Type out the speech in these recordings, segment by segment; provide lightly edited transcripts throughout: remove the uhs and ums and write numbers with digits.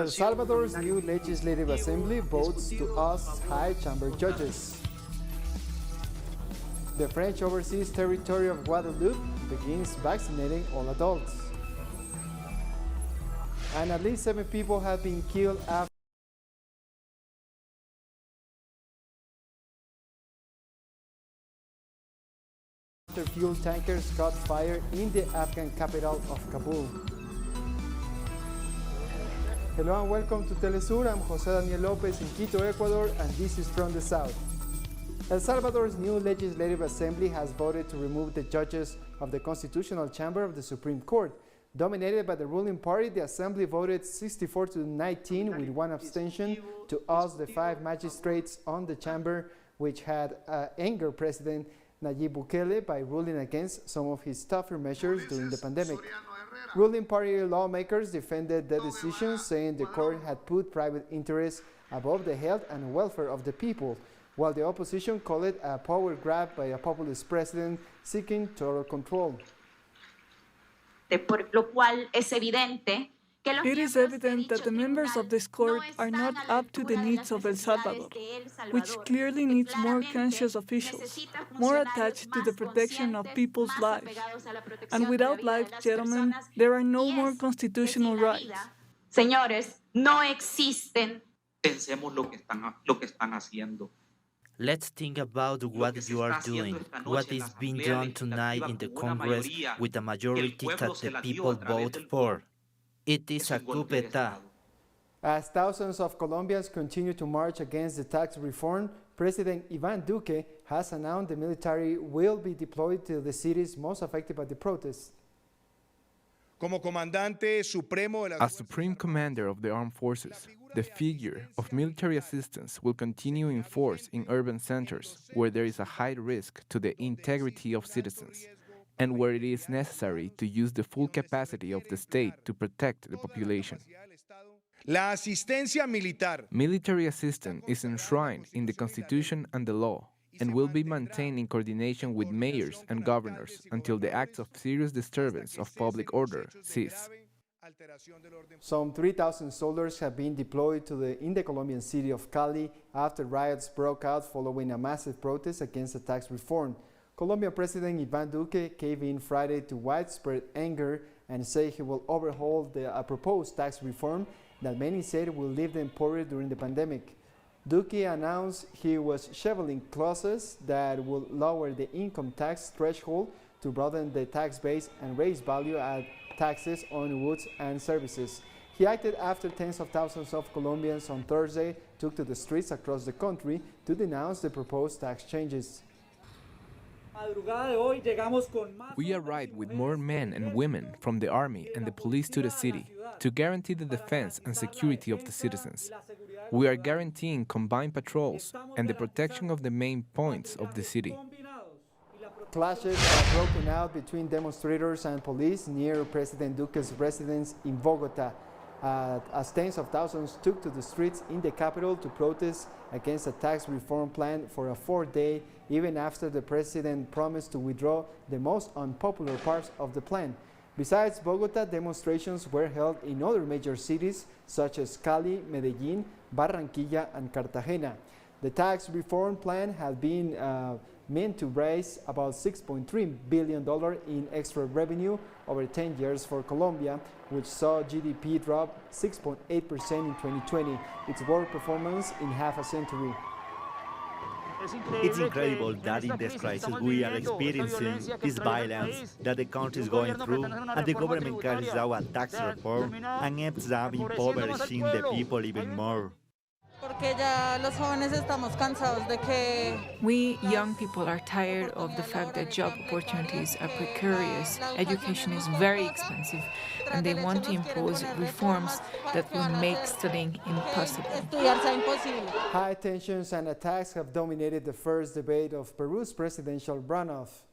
El Salvador's new legislative assembly votes to oust high chamber judges. The French overseas territory of Guadeloupe begins vaccinating all adults. And at least 7 people have been killed after fuel tankers caught fire in the Afghan capital of Kabul. Hello and welcome to teleSUR. I'm Jose Daniel Lopez in Quito, Ecuador, and this is from the South. El Salvador's new legislative assembly has voted to remove the judges of the Constitutional Chamber of the Supreme Court. Dominated by the ruling party, the assembly voted 64-19 with 1 abstention to oust the 5 magistrates on the chamber, which had angered President Nayib Bukele by ruling against some of his tougher measures during the pandemic. Ruling party lawmakers defended the decision, saying the court had put private interests above the health and welfare of the people, while the opposition called it a power grab by a populist president seeking total control. It is evident that the members of this court are not up to the needs of El Salvador, which clearly needs more conscious officials, more attached to the protection of people's lives. And without life, gentlemen, there are no more constitutional rights. Señores, no existen. Pensemos lo que están haciendo. Let's think about what you are doing, what is being done tonight in the Congress with a majority that the people vote for. It is a coup d'etat. As thousands of Colombians continue to march against the tax reform, President Iván Duque has announced the military will be deployed to the cities most affected by the protests. As Supreme Commander of the Armed Forces, the figure of military assistance will continue in force in urban centers where there is a high risk to the integrity of citizens, and where it is necessary to use the full capacity of the state to protect the population. Military assistance is enshrined in the Constitution and the law, and will be maintained in coordination with mayors and governors until the acts of serious disturbance of public order cease. Some 3,000 soldiers have been deployed in the Colombian city of Cali after riots broke out following a massive protest against the tax reform. Colombian President Iván Duque gave in Friday to widespread anger and said he will overhaul the proposed tax reform that many said will leave them poorer during the pandemic. Duque announced he was shoveling clauses that will lower the income tax threshold to broaden the tax base and raise value-added taxes on goods and services. He acted after tens of thousands of Colombians on Thursday took to the streets across the country to denounce the proposed tax changes. We arrived with more men and women from the army and the police to the city to guarantee the defense and security of the citizens. We are guaranteeing combined patrols and the protection of the main points of the city. Clashes have broken out between demonstrators and police near President Duque's residence in Bogota, as tens of thousands took to the streets in the capital to protest against a tax reform plan for a 4th day, even after the president promised to withdraw the most unpopular parts of the plan. Besides Bogota, demonstrations were held in other major cities such as Cali, Medellin, Barranquilla, and Cartagena. The tax reform plan had been meant to raise about $6.3 billion in extra revenue over 10 years for Colombia, which saw GDP drop 6.8% in 2020, its worst performance in half a century. It's incredible that in this crisis we are experiencing this violence that the country is going through, and the government carries out a tax reform and ends up impoverishing the people even more. We young people are tired of the fact that job opportunities are precarious, education is very expensive, and they want to impose reforms that will make studying impossible. High tensions and attacks have dominated the first debate of Peru's presidential runoff.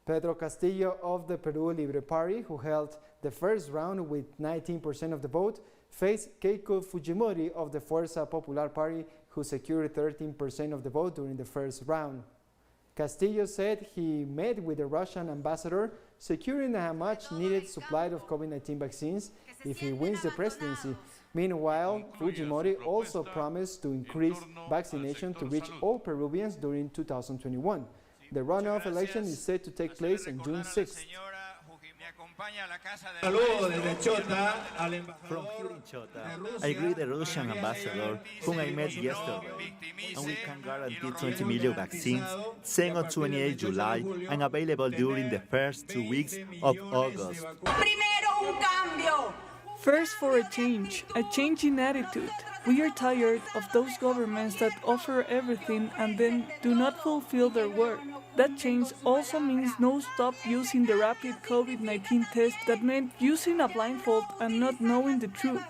Pedro Castillo of the Peru Libre Party, who held the first round with 19% of the vote, faced Keiko Fujimori of the Fuerza Popular Party, who secured 13% of the vote during the first round. Castillo said he met with the Russian ambassador, securing a much-needed supply of COVID-19 vaccines if he wins the presidency, Meanwhile, Fujimori also promised to increase vaccination to reach all Peruvians during 2021. The runoff election is set to take place on June 6th. From here in Chota, I greet the Russian ambassador, whom I met yesterday, and we can guarantee 20 million vaccines sent on 28 July and available during the first 2 weeks of August. First for a change in attitude. We are tired of those governments that offer everything and then do not fulfill their word. That change also means no stop using the rapid COVID-19 test that meant using a blindfold and not knowing the truth.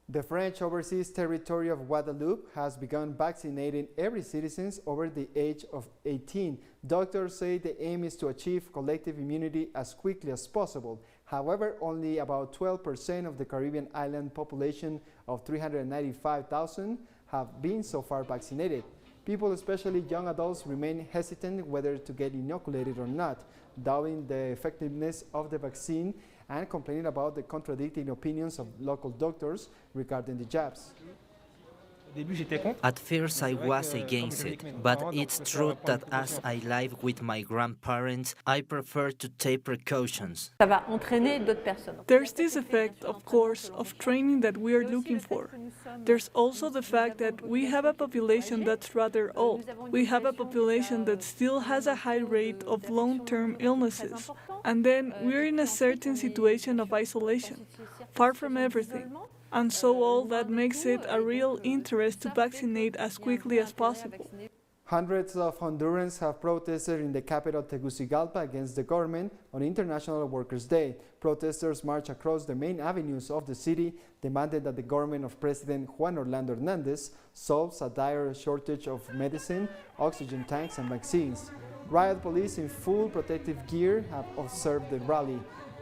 The French overseas territory of Guadeloupe has begun vaccinating every citizen over the age of 18. Doctors say the aim is to achieve collective immunity as quickly as possible. However, only about 12% of the Caribbean island population of 395,000 have been so far vaccinated. People, especially young adults, remain hesitant whether to get inoculated or not, doubting the effectiveness of the vaccine and complaining about the contradicting opinions of local doctors regarding the jabs. At first I was against it, but it's true that as I live with my grandparents, I prefer to take precautions. There's this effect, of course, of training that we are looking for. There's also the fact that we have a population that's rather old. We have a population that still has a high rate of long-term illnesses. And then we're in a certain situation of isolation, far from everything. And so all that makes it a real interest to vaccinate as quickly as possible. Hundreds of Hondurans have protested in the capital Tegucigalpa against the government on International Workers' Day. Protesters marched across the main avenues of the city, demanded that the government of President Juan Orlando Hernandez solves a dire shortage of medicine, oxygen tanks, and vaccines. Riot police in full protective gear have observed the rally.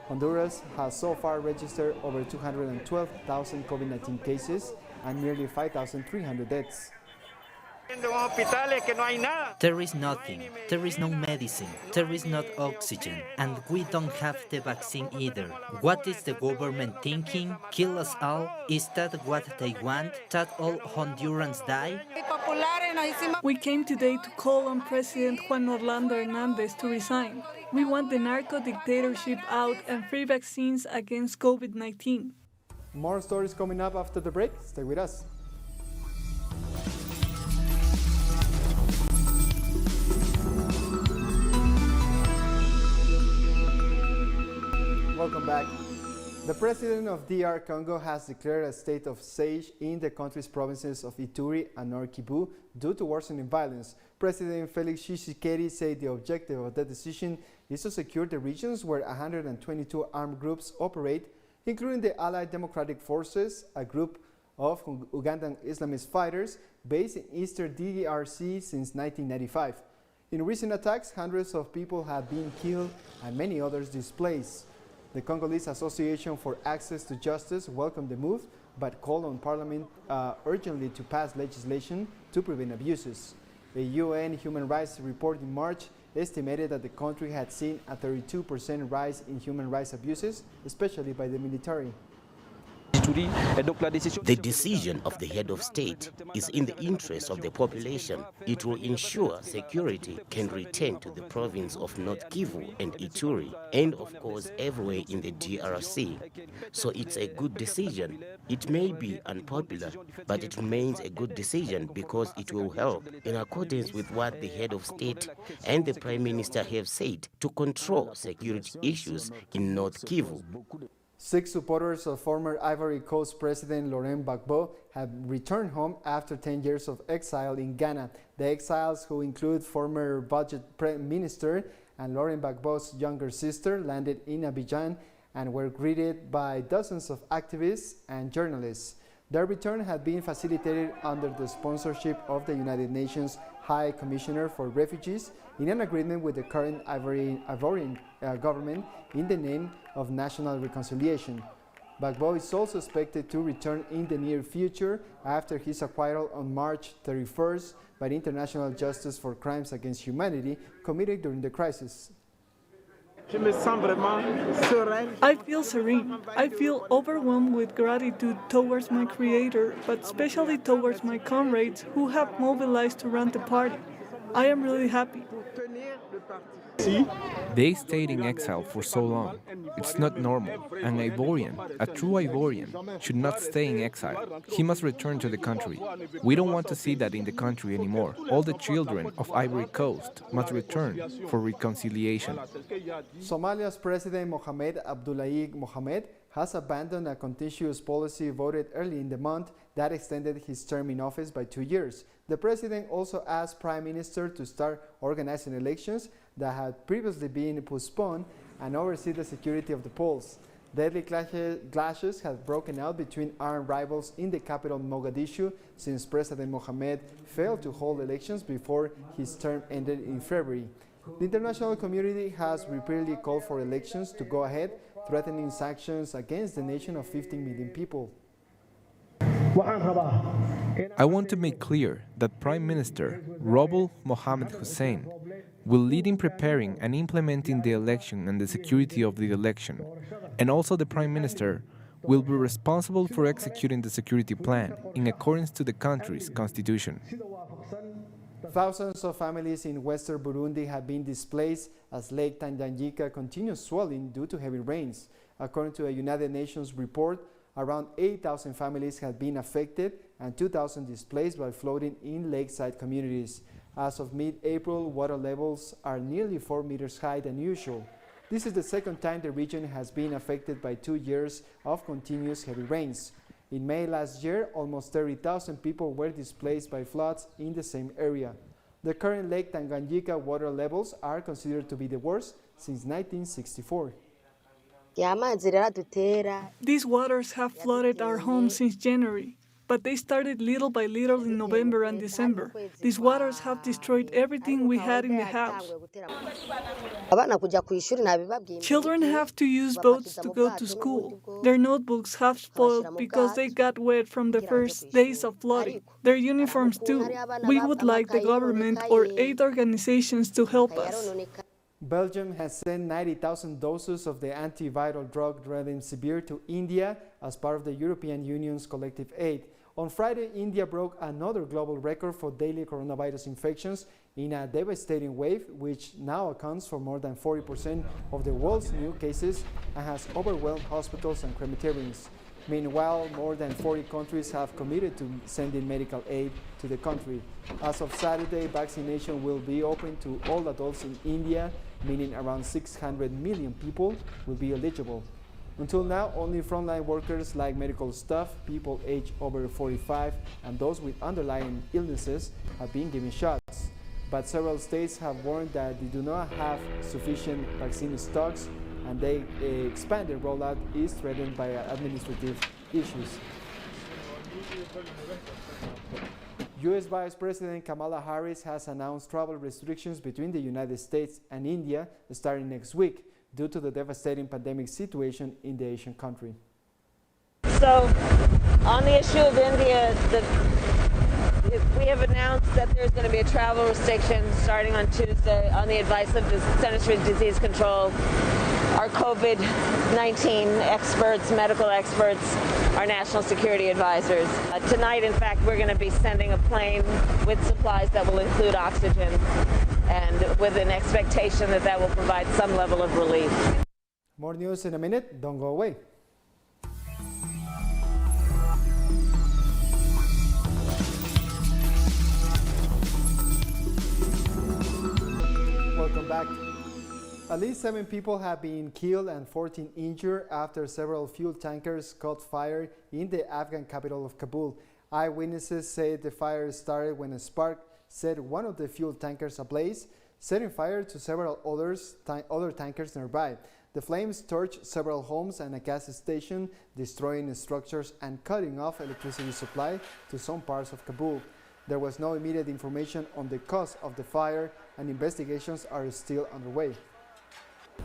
Honduras has so far registered over 212,000 COVID-19 cases and nearly 5,300 deaths. There is nothing, there is no medicine, there is not oxygen, and we don't have the vaccine either. What is the government thinking? Kill us all? Is that what they want? That all Hondurans die? We came today to call on President Juan Orlando Hernandez to resign. We want the narco dictatorship out and free vaccines against COVID-19. More stories coming up after the break. Stay with us. Welcome back. The president of DR Congo has declared a state of siege in the country's provinces of Ituri and Nord Kivu due to worsening violence. President Felix Tshisekedi said the objective of the decision is to secure the regions where 122 armed groups operate, including the Allied Democratic Forces, a group of Ugandan Islamist fighters based in eastern DRC since 1995. In recent attacks, hundreds of people have been killed and many others displaced. The Congolese Association for Access to Justice welcomed the move, but called on Parliament urgently to pass legislation to prevent abuses. A UN human rights report in March estimated that the country had seen a 32% rise in human rights abuses, especially by the military. The decision of the head of state is in the interest of the population. It will ensure security can return to the province of North Kivu and Ituri, and of course everywhere in the DRC. So it's a good decision. It may be unpopular, but it remains a good decision because it will help, in accordance with what the head of state and the Prime Minister have said, to control security issues in North Kivu. 6 supporters of former Ivory Coast President Laurent Gbagbo have returned home after 10 years of exile in Ghana. The exiles, who include former budget minister and Laurent Gbagbo's younger sister, landed in Abidjan and were greeted by dozens of activists and journalists. Their return had been facilitated under the sponsorship of the United Nations High Commissioner for Refugees in an agreement with the current Ivorian government in the name of national reconciliation. Gbagbo is also expected to return in the near future after his acquittal on March 31st by the International Justice for Crimes Against Humanity committed during the crisis. I feel serene. I feel overwhelmed with gratitude towards my creator, but especially towards my comrades who have mobilized to run the party. I am really happy. They stayed in exile for so long. It's not normal. An Ivorian, a true Ivorian, should not stay in exile. He must return to the country. We don't want to see that in the country anymore. All the children of Ivory Coast must return for reconciliation. Somalia's President Mohamed Abdullahi Mohamed has abandoned a contentious policy voted early in the month that extended his term in office by 2 years. The president also asked Prime Minister to start organizing elections that had previously been postponed and oversee the security of the polls. Deadly clashes have broken out between armed rivals in the capital Mogadishu since President Mohamed failed to hold elections before his term ended in February. The international community has repeatedly called for elections to go ahead, threatening sanctions against the nation of 15 million people. I want to make clear that Prime Minister Roble Mohamed Hussein will lead in preparing and implementing the election and the security of the election, and also the Prime Minister will be responsible for executing the security plan in accordance to the country's constitution. Thousands of families in western Burundi have been displaced as Lake Tanganyika continues swelling due to heavy rains. According to a United Nations report, around 8,000 families have been affected and 2,000 displaced by flooding in lakeside communities. As of mid-April, water levels are nearly 4 meters higher than usual. This is the second time the region has been affected by 2 years of continuous heavy rains. In May last year, almost 30,000 people were displaced by floods in the same area. The current Lake Tanganyika water levels are considered to be the worst since 1964. These waters have flooded our homes since January, but they started little by little in November and December. These waters have destroyed everything we had in the house. Children have to use boats to go to school. Their notebooks have spoiled because they got wet from the first days of flooding. Their uniforms too. We would like the government or aid organizations to help us. Belgium has sent 90,000 doses of the antiviral drug Remdesivir to India as part of the European Union's collective aid. On Friday, India broke another global record for daily coronavirus infections in a devastating wave, which now accounts for more than 40% of the world's new cases and has overwhelmed hospitals and crematoriums. Meanwhile, more than 40 countries have committed to sending medical aid to the country. As of Saturday, vaccination will be open to all adults in India, meaning around 600 million people will be eligible. Until now, only frontline workers like medical staff, people aged over 45, and those with underlying illnesses have been given shots. But several states have warned that they do not have sufficient vaccine stocks, and the expanded rollout is threatened by administrative issues. U.S. Vice President Kamala Harris has announced travel restrictions between the United States and India starting next week due to the devastating pandemic situation in the Asian country. So, on the issue of India, we have announced that there's going to be a travel restriction starting on Tuesday on the advice of the Centers for Disease Control, our COVID-19 experts, medical experts, our national security advisors. Tonight, in fact, we're going to be sending a plane with supplies that will include oxygen and with an expectation that that will provide some level of relief. More news in a minute. Don't go away. Welcome back. At least 7 people have been killed and 14 injured after several fuel tankers caught fire in the Afghan capital of Kabul. Eyewitnesses say the fire started when a spark set one of the fuel tankers ablaze, setting fire to several other tankers nearby. The flames torched several homes and a gas station, destroying structures and cutting off electricity supply to some parts of Kabul. There was no immediate information on the cause of the fire, and investigations are still underway.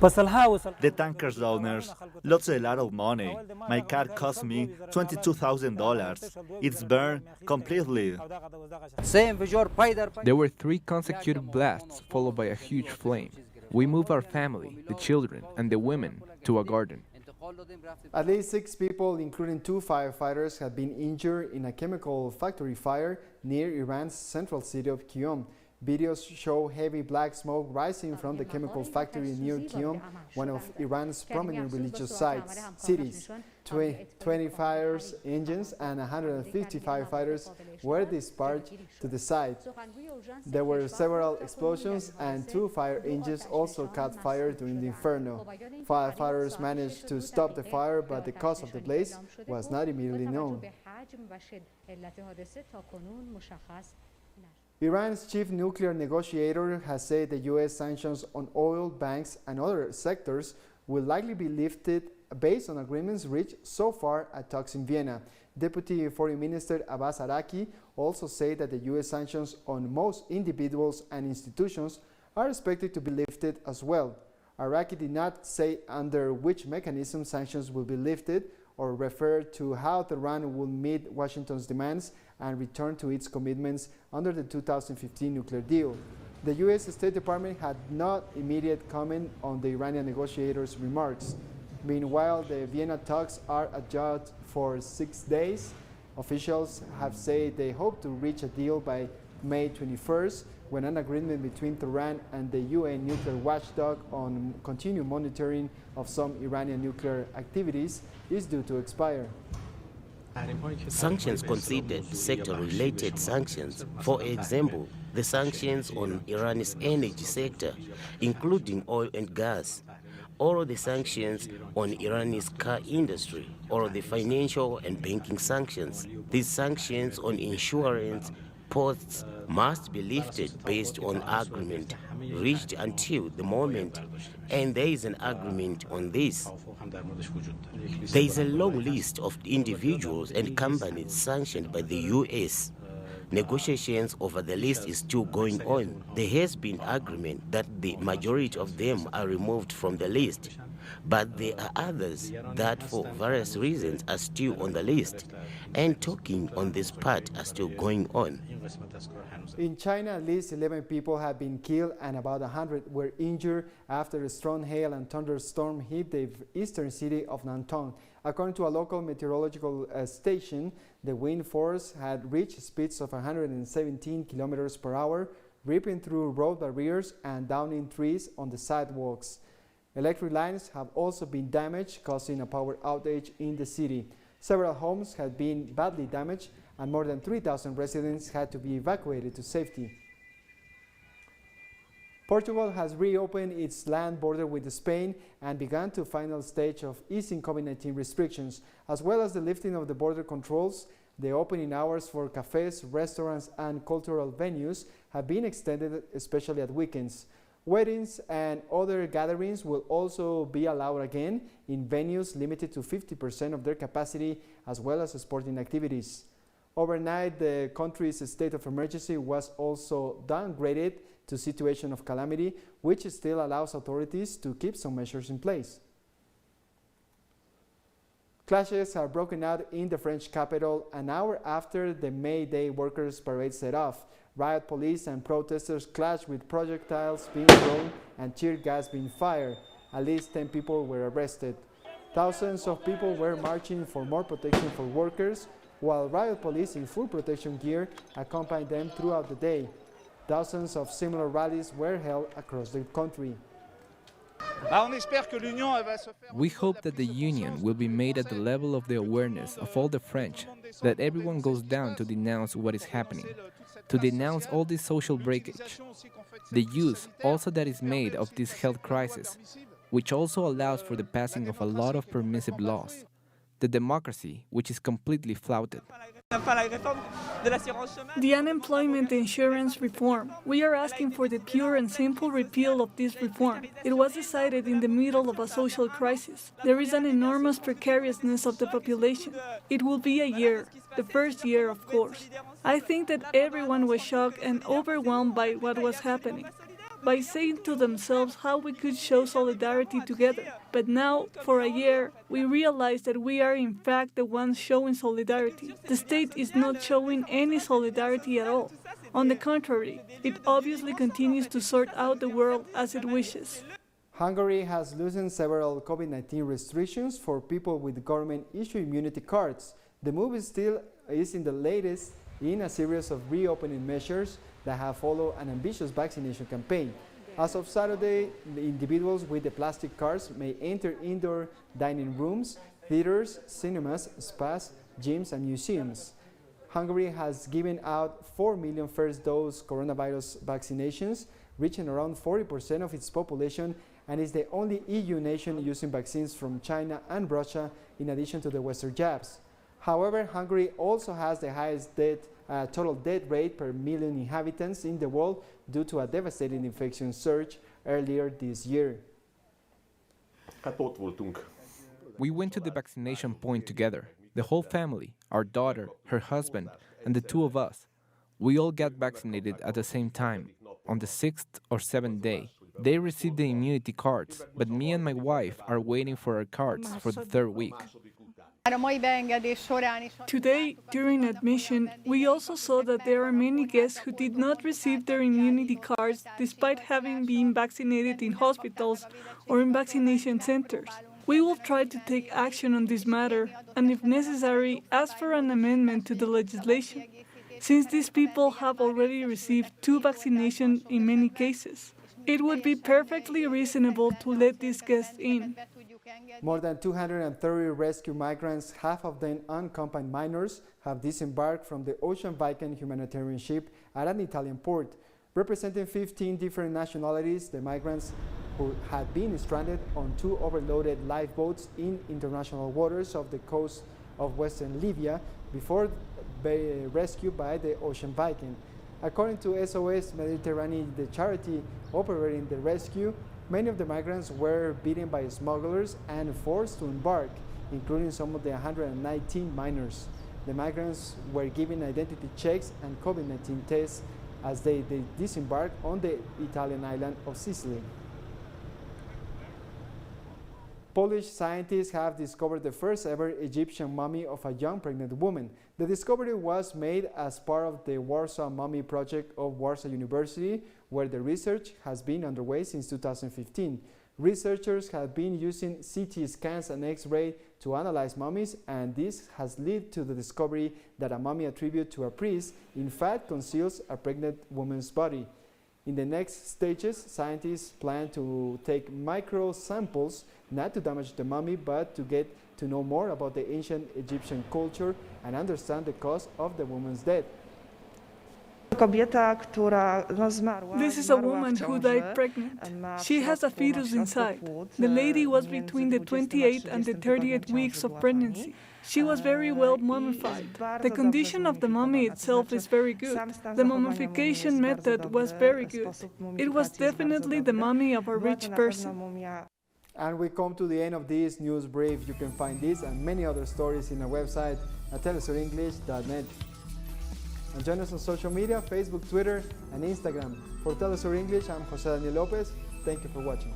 The tanker's owners lost a lot of money. My car cost me $22,000. It's burned completely. There were 3 consecutive blasts followed by a huge flame. We move our family, the children, and the women to a garden. At least 6 people, including 2 firefighters, have been injured in a chemical factory fire near Iran's central city of Qom. Videos show heavy black smoke rising from the chemical factory near Qom, one of Iran's prominent religious cities. 20 fire engines and 150 firefighters were dispatched to the site. There were several explosions and 2 fire engines also caught fire during the inferno. Firefighters managed to stop the fire, but the cause of the blaze was not immediately known. Iran's chief nuclear negotiator has said the U.S. sanctions on oil, banks, and other sectors will likely be lifted based on agreements reached so far at talks in Vienna. Deputy Foreign Minister Abbas ARAGCH also said that the U.S. sanctions on most individuals and institutions are expected to be lifted as well. ARAGCH did not say under which mechanism sanctions will be lifted or refer to how Tehran will meet Washington's demands and return to its commitments under the 2015 nuclear deal. The U.S. State Department had not immediate comment on the Iranian negotiators' remarks. Meanwhile, the Vienna talks are adjourned for 6 days. Officials have said they hope to reach a deal by May 21st, when an agreement between Tehran and the UN nuclear watchdog on continued monitoring of some Iranian nuclear activities is due to expire. Sanctions considered sector-related sanctions. For example, the sanctions on Iran's energy sector, including oil and gas, or the sanctions on Iran's car industry, or the financial and banking sanctions. These sanctions on insurance posts must be lifted based on agreement reached until the moment, and there is an agreement on this. There is a long list of individuals and companies sanctioned by the U.S. Negotiations over the list is still going on. There has been agreement that the majority of them are removed from the list, but there are others that for various reasons are still on the list, and talking on this part are still going on. In China, at least 11 people have been killed and about 100 were injured after a strong hail and thunderstorm hit the eastern city of Nantong. According to a local meteorological station, the wind force had reached speeds of 117 kilometers per hour, ripping through road barriers and downing trees on the sidewalks. Electric lines have also been damaged, causing a power outage in the city. Several homes had been badly damaged, and more than 3,000 residents had to be evacuated to safety. Portugal has reopened its land border with Spain and began the final stage of easing COVID-19 restrictions, as well as the lifting of the border controls. The opening hours for cafes, restaurants, and cultural venues have been extended, especially at weekends. Weddings and other gatherings will also be allowed again in venues limited to 50% of their capacity, as well as sporting activities. Overnight, the country's state of emergency was also downgraded to situation of calamity, which still allows authorities to keep some measures in place. Clashes are broken out in the French capital an hour after the May Day workers' parade set off. Riot police and protesters clashed with projectiles being thrown and tear gas being fired. At least 10 people were arrested. Thousands of people were marching for more protection for workers, while riot police in full protection gear accompanied them throughout the day. Dozens of similar rallies were held across the country. We hope that the union will be made at the level of the awareness of all the French, that everyone goes down to denounce what is happening, to denounce all this social breakage, the use also that is made of this health crisis, which also allows for the passing of a lot of permissive laws, the democracy which is completely flouted. The unemployment insurance reform. We are asking for the pure and simple repeal of this reform. It was decided in the middle of a social crisis. There is an enormous precariousness of the population. It will be a year, the first year, of course. I think that everyone was shocked and overwhelmed by what was happening, by saying to themselves how we could show solidarity together. But now, for a year, we realize that we are in fact the ones showing solidarity. The state is not showing any solidarity at all. On the contrary, it obviously continues to sort out the world as it wishes. Hungary has loosened several COVID-19 restrictions for people with government-issued immunity cards. The move is in the latest in a series of reopening measures that have followed an ambitious vaccination campaign. As of Saturday, the individuals with the plastic cards may enter indoor dining rooms, theaters, cinemas, spas, gyms, and museums. Hungary has given out 4 million first-dose coronavirus vaccinations, reaching around 40% of its population, and is the only EU nation using vaccines from China and Russia in addition to the Western jabs. However, Hungary also has the highest total death rate per million inhabitants in the world due to a devastating infection surge earlier this year. We went to the vaccination point together. The whole family, our daughter, her husband, and the two of us. We all got vaccinated at the same time, on the 6th or 7th day. They received the immunity cards, but me and my wife are waiting for our cards for the 3rd week. Today, during admission, we also saw that there are many guests who did not receive their immunity cards despite having been vaccinated in hospitals or in vaccination centers. We will try to take action on this matter and, if necessary, ask for an amendment to the legislation, since these people have already received 2 vaccinations in many cases. It would be perfectly reasonable to let these guests in. More than 230 rescue migrants, half of them unaccompanied minors, have disembarked from the Ocean Viking humanitarian ship at an Italian port. Representing 15 different nationalities, the migrants who had been stranded on 2 overloaded lifeboats in international waters off the coast of western Libya before being rescued by the Ocean Viking. According to SOS Mediterranean, the charity operating the rescue, many of the migrants were beaten by smugglers and forced to embark, including some of the 119 minors. The migrants were given identity checks and COVID-19 tests as they disembarked on the Italian island of Sicily. Polish scientists have discovered the first ever Egyptian mummy of a young pregnant woman. The discovery was made as part of the Warsaw Mummy Project of Warsaw University, where the research has been underway since 2015. Researchers have been using CT scans and X-ray to analyze mummies, and this has led to the discovery that a mummy attributed to a priest in fact conceals a pregnant woman's body. In the next stages, scientists plan to take micro samples, not to damage the mummy, but to get to know more about the ancient Egyptian culture and understand the cause of the woman's death. This is a woman who died pregnant. She has a fetus inside. The lady was between the 28th and the 30th weeks of pregnancy. She was very well mummified. The condition of the mummy itself is very good. The mummification method was very good. It was definitely the mummy of a rich person. And we come to the end of this news brief. You can find this and many other stories in our website at telesurenglish.net. And join us on social media, Facebook, Twitter, and Instagram. For TeleSUR English, I'm Jose Daniel Lopez. Thank you for watching.